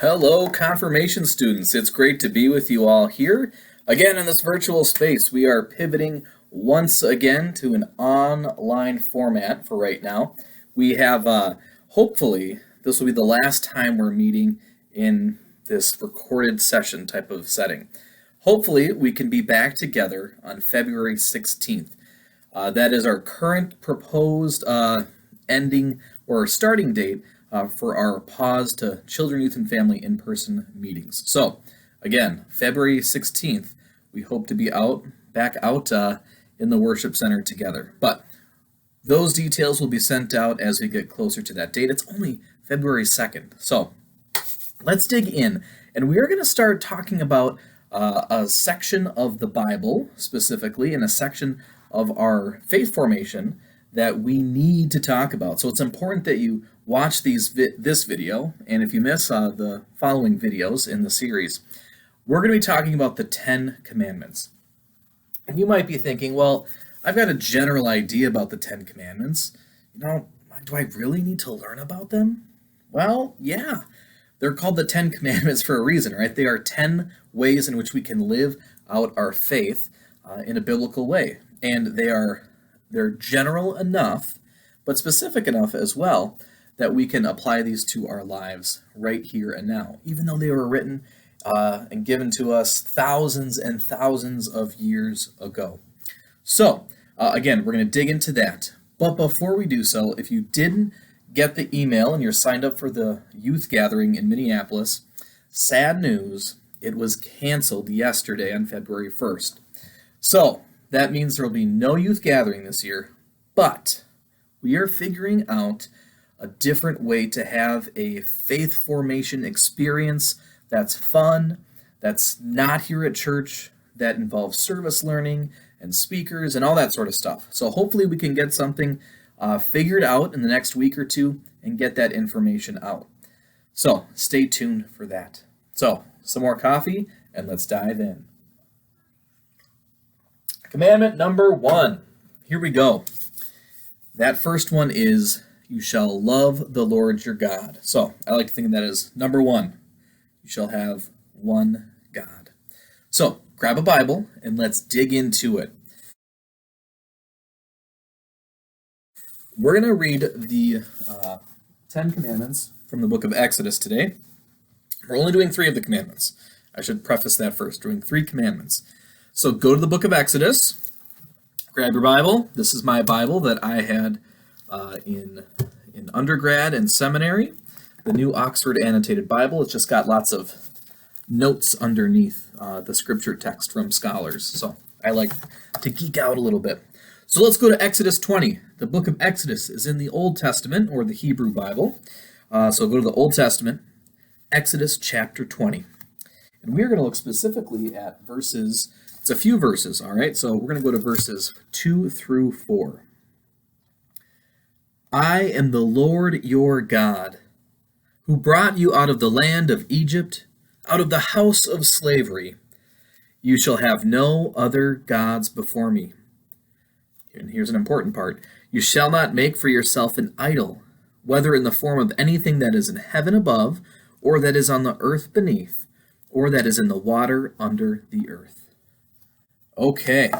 Hello, confirmation students. It's great to be with you all here. Again, in this virtual space, we are pivoting once again to an online format for right now. We have, hopefully, this will be the last time we're meeting in this recorded session type of setting. Hopefully, we can be back together on February 16th. That is our current proposed ending or starting date for our pause to children, youth, and family in-person meetings. So, again, February 16th, we hope to be back out in the worship center together. But those details will be sent out as we get closer to that date. It's only February 2nd. So, let's dig in. And we are going to start talking about a section of the Bible, specifically, and a section of our faith formation that we need to talk about. So it's important that you watch this video, and if you miss the following videos in the series, we're going to be talking about the 10 Commandments. And you might be thinking, well, I've got a general idea about the 10 Commandments. Do I really need to learn about them? Well, yeah. They're called the 10 Commandments for a reason, right? They are 10 ways in which we can live out our faith in a biblical way. And they're general enough, but specific enough as well, that we can apply these to our lives right here and now, even though they were written and given to us thousands and thousands of years ago. So, again, we're going to dig into that. But before we do so, if you didn't get the email and you're signed up for the youth gathering in Minneapolis, sad news, it was canceled yesterday on February 1st. So, that means there will be no youth gathering this year, but we are figuring out a different way to have a faith formation experience that's fun, that's not here at church, that involves service learning and speakers and all that sort of stuff. So hopefully we can get something figured out in the next week or two and get that information out. So stay tuned for that. So some more coffee and let's dive in. Commandment number 1. Here we go. That first one is, you shall love the Lord your God. So I like to think of that as number 1. You shall have one God. So grab a Bible and let's dig into it. We're going to read the 10 Commandments from the book of Exodus today. We're only doing 3 of the commandments. I should preface that first, doing 3 commandments. So go to the book of Exodus, grab your Bible. This is my Bible that I had in undergrad and seminary, the New Oxford Annotated Bible. It's just got lots of notes underneath the scripture text from scholars. So I like to geek out a little bit. So let's go to Exodus 20. The book of Exodus is in the Old Testament, or the Hebrew Bible. So go to the Old Testament, Exodus chapter 20. And we're going to look specifically at verses. It's a few verses, all right? So we're going to go to verses 2 through 4. I am the Lord your God, who brought you out of the land of Egypt, out of the house of slavery. You shall have no other gods before me. And here's an important part. You shall not make for yourself an idol, whether in the form of anything that is in heaven above, or that is on the earth beneath, or that is in the water under the earth. Okay,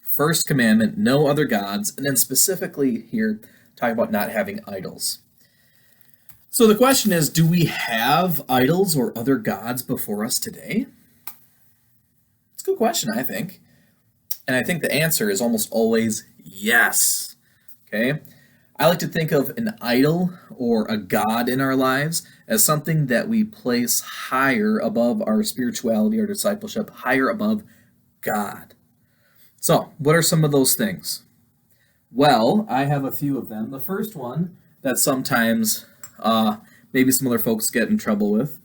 first commandment, no other gods, and then specifically here, talking about not having idols. So the question is, do we have idols or other gods before us today? It's a good question, I think. And I think the answer is almost always yes. Okay? I like to think of an idol or a god in our lives as something that we place higher above our spirituality, our discipleship, higher above God. So, what are some of those things? Well, I have a few of them. The first one that sometimes maybe some other folks get in trouble with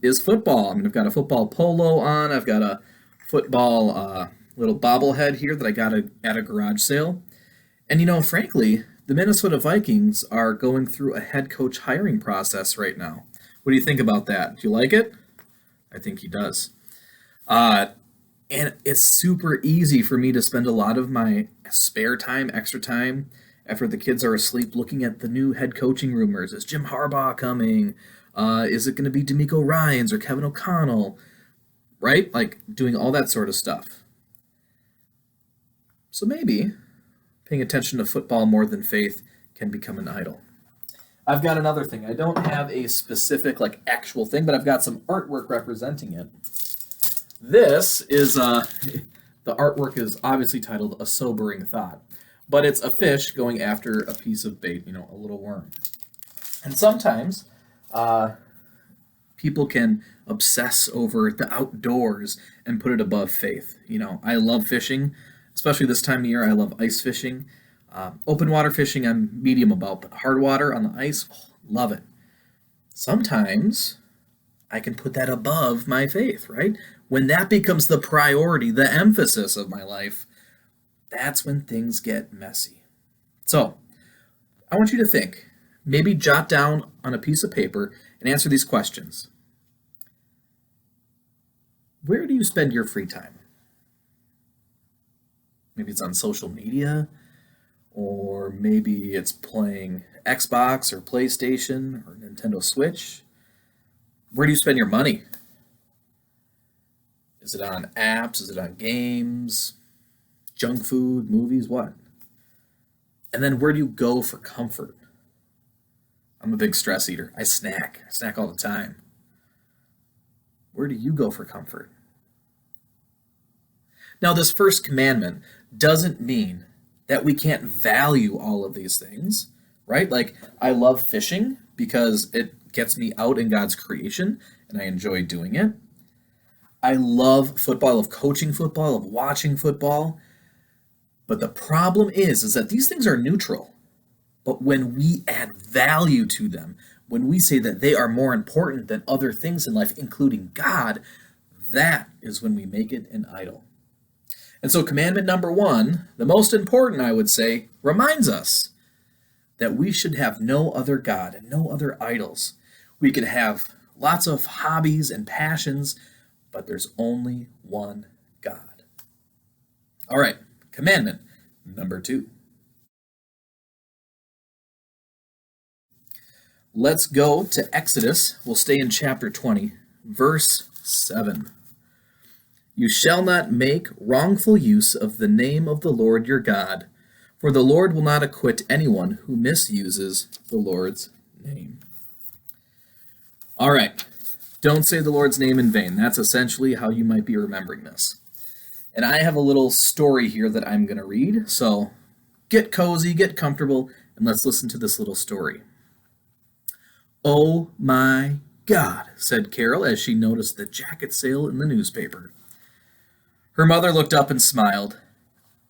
is football. I mean, I've got a football polo on. I've got a football little bobblehead here that I got at a garage sale. And frankly, the Minnesota Vikings are going through a head coach hiring process right now. What do you think about that? Do you like it? I think he does. And it's super easy for me to spend a lot of my spare time, extra time, after the kids are asleep, looking at the new head coaching rumors. Is Jim Harbaugh coming? Is it going to be D'Amico Ryans or Kevin O'Connell? Right? Like doing all that sort of stuff. So maybe paying attention to football more than faith can become an idol. I've got another thing. I don't have a specific, like, actual thing, but I've got some artwork representing it. This is, the artwork is obviously titled A Sobering Thought, but it's a fish going after a piece of bait, a little worm. And sometimes people can obsess over the outdoors and put it above faith. I love fishing, especially this time of year. I love ice fishing. Open water fishing, I'm medium about, but hard water on the ice, love it. Sometimes I can put that above my faith, right? When that becomes the priority, the emphasis of my life, that's when things get messy. So, I want you to think, maybe jot down on a piece of paper and answer these questions. Where do you spend your free time? Maybe it's on social media, or maybe it's playing Xbox or PlayStation or Nintendo Switch. Where do you spend your money? Is it on apps? Is it on games? Junk food, movies, what? And then where do you go for comfort? I'm a big stress eater. I snack all the time. Where do you go for comfort? Now, this first commandment doesn't mean that we can't value all of these things, right? Like, I love fishing because it gets me out in God's creation and I enjoy doing it. I love football, I love coaching football, I love watching football. But the problem is that these things are neutral. But when we add value to them, when we say that they are more important than other things in life, including God, that is when we make it an idol. And so commandment number 1, the most important, I would say, reminds us that we should have no other God and no other idols. We can have lots of hobbies and passions, but there's only one God. All right, commandment number 2. Let's go to Exodus. We'll stay in chapter 20, verse 7. You shall not make wrongful use of the name of the Lord your God, for the Lord will not acquit anyone who misuses the Lord's name. All right, don't say the Lord's name in vain. That's essentially how you might be remembering this. And I have a little story here that I'm going to read, so get cozy, get comfortable, and let's listen to this little story. "Oh my God," said Carol as she noticed the jacket sale in the newspaper. Her mother looked up and smiled.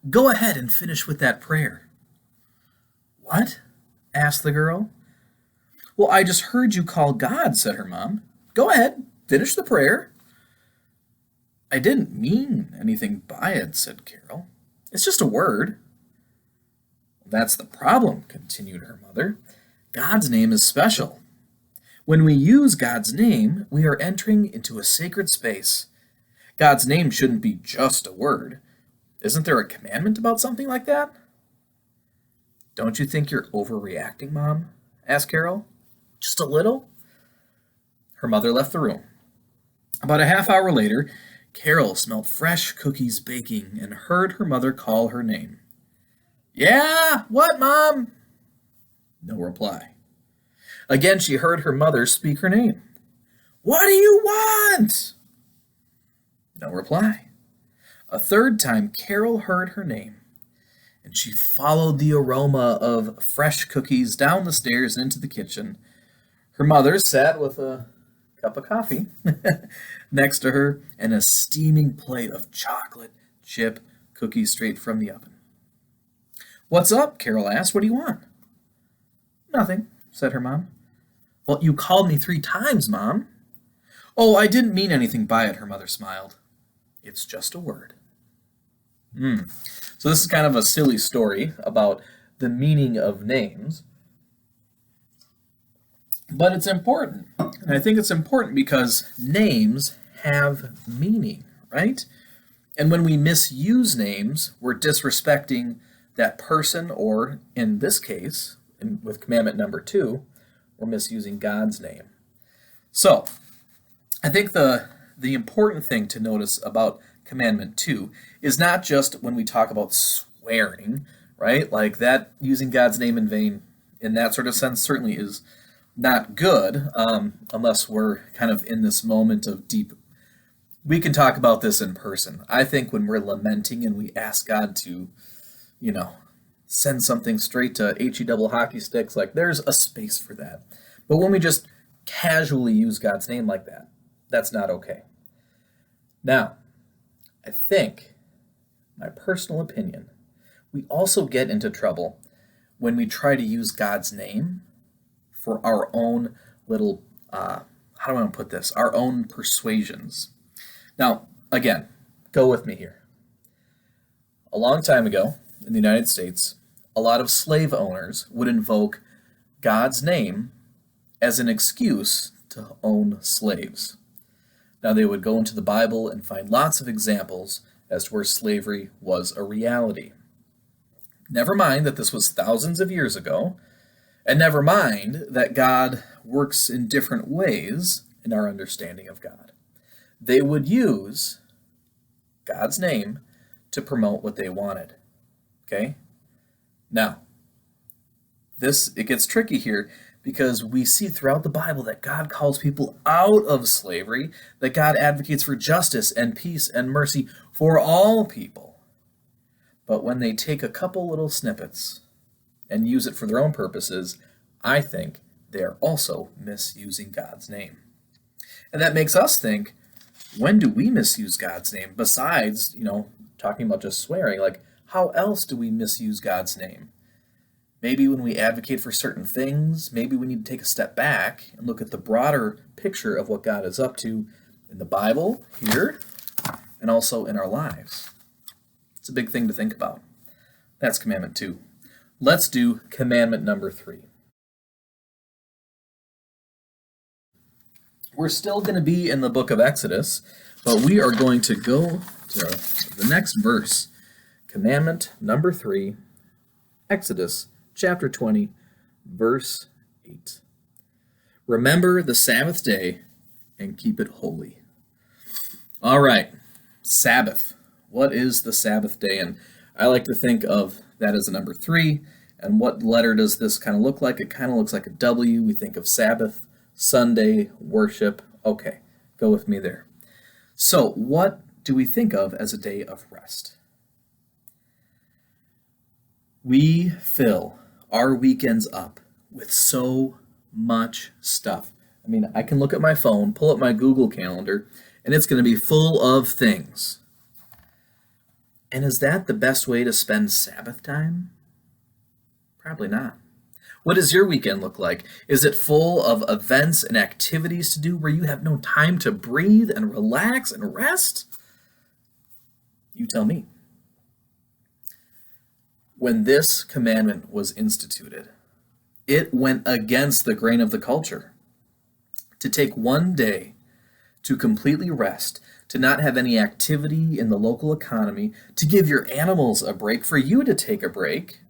"Go ahead and finish with that prayer." "What?" asked the girl. "Well, I just heard you call God," said her mom. "Go ahead, finish the prayer." "I didn't mean anything by it," said Carol. "It's just a word." "That's the problem," continued her mother. "God's name is special. When we use God's name, we are entering into a sacred space. God's name shouldn't be just a word. Isn't there a commandment about something like that?" "Don't you think you're overreacting, Mom?" asked Carol. "Just a little?" Her mother left the room. About a half hour later, Carol smelled fresh cookies baking and heard her mother call her name. "Yeah, what, Mom?" No reply. Again, she heard her mother speak her name. "What do you want?" No reply. A third time, Carol heard her name, and she followed the aroma of fresh cookies down the stairs and into the kitchen. Her mother sat with a cup of coffee next to her and a steaming plate of chocolate chip cookies straight from the oven. "What's up?" Carol asked. "What do you want?" "Nothing," said her mom. "Well, you called me 3 times, Mom." "Oh, I didn't mean anything by it," her mother smiled. "It's just a word." So this is kind of a silly story about the meaning of names. But it's important. And I think it's important because names have meaning, right? And when we misuse names, we're disrespecting that person, or in this case, with commandment number 2, we're misusing God's name. So, I think the important thing to notice about commandment 2 is not just when we talk about swearing, right? Like that using God's name in vain in that sort of sense certainly is not good, unless we're kind of in this moment of deep. We can talk about this in person. I think when we're lamenting and we ask God to, you know, send something straight to HE double hockey sticks, like there's a space for that. But when we just casually use God's name like that, that's not okay. Now, I think, my personal opinion, we also get into trouble when we try to use God's name for our own little, how do I want to put this, our own persuasions. Now, again, go with me here. A long time ago in the United States, a lot of slave owners would invoke God's name as an excuse to own slaves. Now, they would go into the Bible and find lots of examples as to where slavery was a reality. Never mind that this was thousands of years ago, and never mind that God works in different ways in our understanding of God. They would use God's name to promote what they wanted. Okay? Now, it gets tricky here because we see throughout the Bible that God calls people out of slavery, that God advocates for justice and peace and mercy for all people. But when they take a couple little snippets and use it for their own purposes, I think they are also misusing God's name. And that makes us think, when do we misuse God's name? Besides, talking about just swearing, like how else do we misuse God's name? Maybe when we advocate for certain things, maybe we need to take a step back and look at the broader picture of what God is up to in the Bible, here, and also in our lives. It's a big thing to think about. That's commandment 2. Let's do commandment number 3. We're still going to be in the book of Exodus, but we are going to go to the next verse. Commandment number 3, Exodus chapter 20, verse 8. Remember the Sabbath day and keep it holy. All right, Sabbath. What is the Sabbath day? And I like to think of that as a number 3. And what letter does this kind of look like? It kind of looks like a W. We think of Sabbath, Sunday, worship. Okay, go with me there. So what do we think of as a day of rest? We fill our weekends up with so much stuff. I mean, I can look at my phone, pull up my Google Calendar, and it's going to be full of things. And is that the best way to spend Sabbath time? Probably not. What does your weekend look like? Is it full of events and activities to do where you have no time to breathe and relax and rest? You tell me. When this commandment was instituted, it went against the grain of the culture. To take one day to completely rest, to not have any activity in the local economy, to give your animals a break, for you to take a break.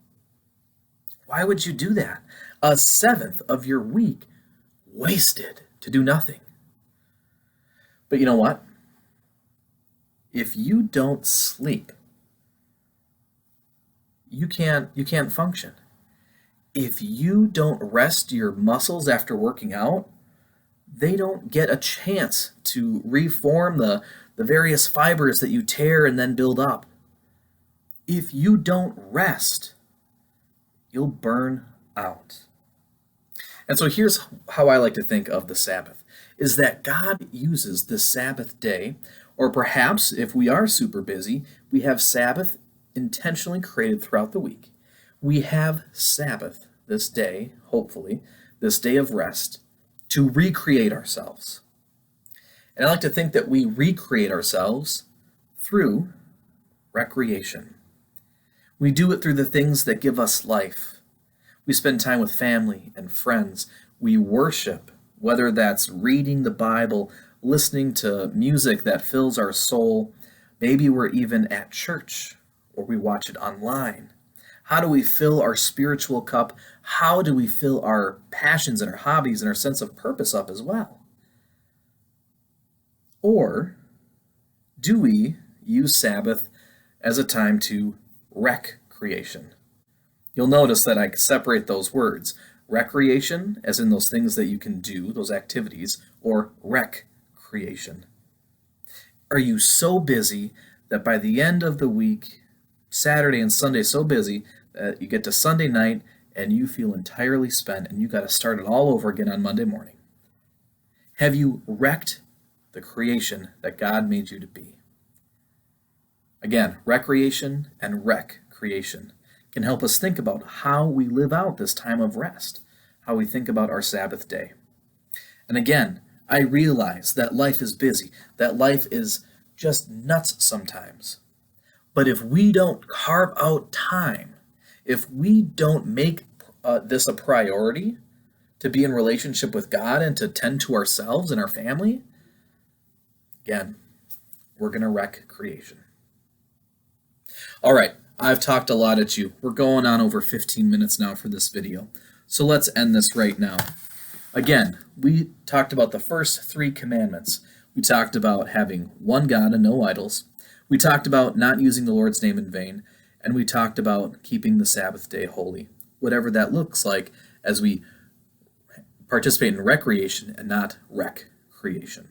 Why would you do that? A seventh of your week wasted to do nothing. But you know what? If you don't sleep, you can't function. If you don't rest your muscles after working out, they don't get a chance to reform the various fibers that you tear and then build up. If you don't rest, you'll burn out. And so here's how I like to think of the Sabbath, is that God uses the Sabbath day, or perhaps if we are super busy, we have Sabbath intentionally created throughout the week. We have Sabbath, this day, hopefully, this day of rest, to recreate ourselves. And I like to think that we recreate ourselves through recreation. We do it through the things that give us life. We spend time with family and friends. We worship, whether that's reading the Bible, listening to music that fills our soul. Maybe we're even at church, or we watch it online. How do we fill our spiritual cup? How do we fill our passions and our hobbies and our sense of purpose up as well? Or do we use Sabbath as a time to recreation? You'll notice that I separate those words. Recreation, as in those things that you can do, those activities, or recreation. Are you so busy that by the end of the week, Saturday and Sunday so busy that you get to Sunday night and you feel entirely spent and you got to start it all over again on Monday morning? Have you wrecked the creation that God made you to be? Again, recreation and recreation can help us think about how we live out this time of rest, how we think about our Sabbath day. And again, I realize that life is busy, that life is just nuts sometimes. But if we don't carve out time, if we don't make this a priority to be in relationship with God and to tend to ourselves and our family, again, we're going to wreck creation. All right, I've talked a lot at you. We're going on over 15 minutes now for this video. So let's end this right now. Again, we talked about the first 3 commandments. We talked about having one God and no idols. We talked about not using the Lord's name in vain. And we talked about keeping the Sabbath day holy, whatever that looks like as we participate in recreation and not recreation.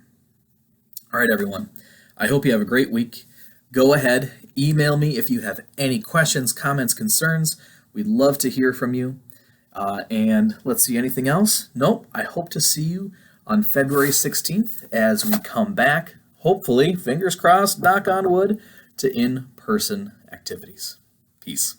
All right, everyone. I hope you have a great week. Go ahead, email me if you have any questions, comments, concerns. We'd love to hear from you. And let's see, anything else? Nope. I hope to see you on February 16th as we come back, hopefully, fingers crossed, knock on wood, to in-person activities. Peace.